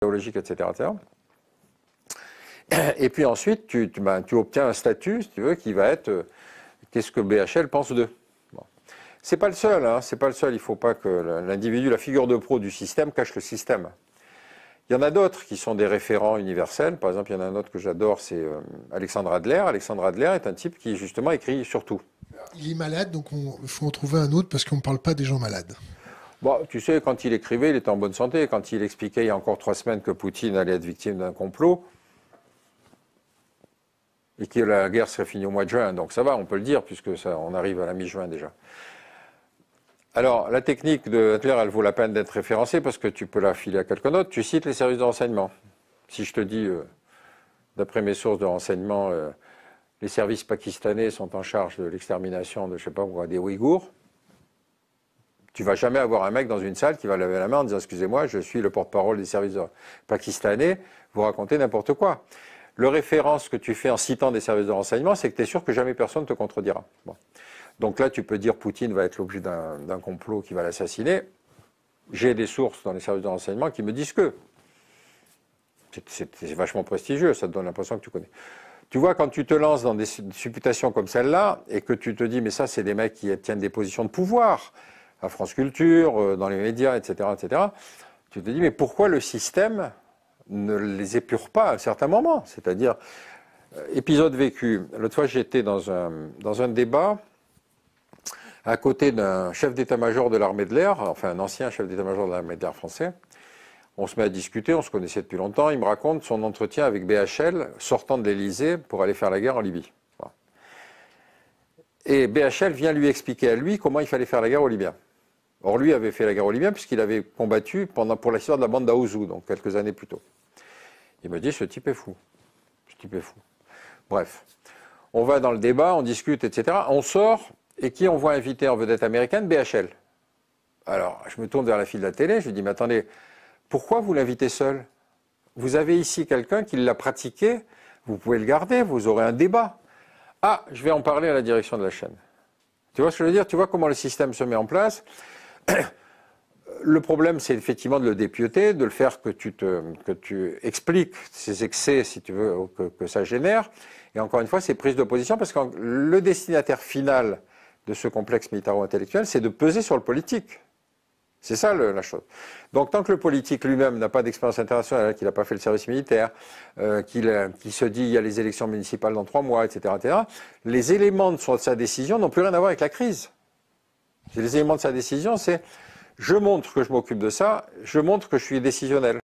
théologique, etc., etc. Et puis ensuite, tu obtiens un statut, si tu veux, qui va être qu'est-ce que BHL pense d'eux. Bon. C'est pas le seul, hein, c'est pas le seul. Il ne faut pas que l'individu, la figure de pro du système, cache le système. Il y en a d'autres qui sont des référents universels. Par exemple, il y en a un autre que j'adore, c'est Alexandre Adler. Alexandre Adler est un type qui, justement, écrit sur tout. Il est malade, donc il faut en trouver un autre parce qu'on ne parle pas des gens malades. Bon, tu sais, quand il écrivait, il était en bonne santé. Quand il expliquait il y a encore 3 semaines que Poutine allait être victime d'un complot et que la guerre serait finie au mois de juin, donc ça va, on peut le dire, puisque ça, on arrive à la mi-juin déjà. Alors, la technique de Adler, elle vaut la peine d'être référencée parce que tu peux la filer à quelqu'un d'autre. Tu cites les services de renseignement. Si je te dis, d'après mes sources de renseignement, les services pakistanais sont en charge de l'extermination de, je sais pas moi, des Ouïghours, tu vas jamais avoir un mec dans une salle qui va lever la main en disant « Excusez-moi, je suis le porte-parole des services pakistanais, vous racontez n'importe quoi ». Le référence que tu fais en citant des services de renseignement, c'est que tu es sûr que jamais personne ne te contredira. Bon. Donc là, tu peux dire Poutine va être l'objet d'un complot qui va l'assassiner. J'ai des sources dans les services de renseignement qui me disent que. C'est vachement prestigieux, ça te donne l'impression que tu connais. Tu vois, quand tu te lances dans des supputations comme celle-là, et que tu te dis, mais ça, c'est des mecs qui tiennent des positions de pouvoir, à France Culture, dans les médias, etc., etc., tu te dis, mais pourquoi le système ne les épure pas à un certain moment? C'est-à-dire, épisode vécu. L'autre fois, j'étais dans un débat à côté d'un chef d'état-major de l'armée de l'air, enfin un ancien chef d'état-major de l'armée de l'air français. On se met à discuter, on se connaissait depuis longtemps. Il me raconte son entretien avec BHL, sortant de l'Élysée pour aller faire la guerre en Libye. Voilà. Et BHL vient lui expliquer à lui comment il fallait faire la guerre aux Libyens. Or, lui avait fait la guerre aux Libyens puisqu'il avait combattu pour l'histoire de la bande d'Aouzou, donc quelques années plus tôt. Il me dit, ce type est fou. Ce type est fou. Bref, on va dans le débat, on discute, etc. On sort, et qui on voit inviter en vedette américaine? BHL. Alors, je me tourne vers la fille de la télé, je lui dis, mais attendez, pourquoi vous l'invitez seul? Vous avez ici quelqu'un qui l'a pratiqué, vous pouvez le garder, vous aurez un débat. Ah, je vais en parler à la direction de la chaîne. Tu vois ce que je veux dire? Tu vois comment le système se met en place? Le problème, c'est effectivement de le dépiauter, de le faire que tu expliques ces excès, si tu veux, que ça génère. Et encore une fois, c'est prise de position, parce que le destinataire final de ce complexe militaro-intellectuel, c'est de peser sur le politique. C'est ça la chose. Donc tant que le politique lui-même n'a pas d'expérience internationale, qu'il n'a pas fait le service militaire, qu'il se dit il y a les élections municipales dans 3 mois, etc., etc., les éléments de sa décision n'ont plus rien à voir avec la crise. Les éléments de sa décision, c'est je montre que je m'occupe de ça, je montre que je suis décisionnel.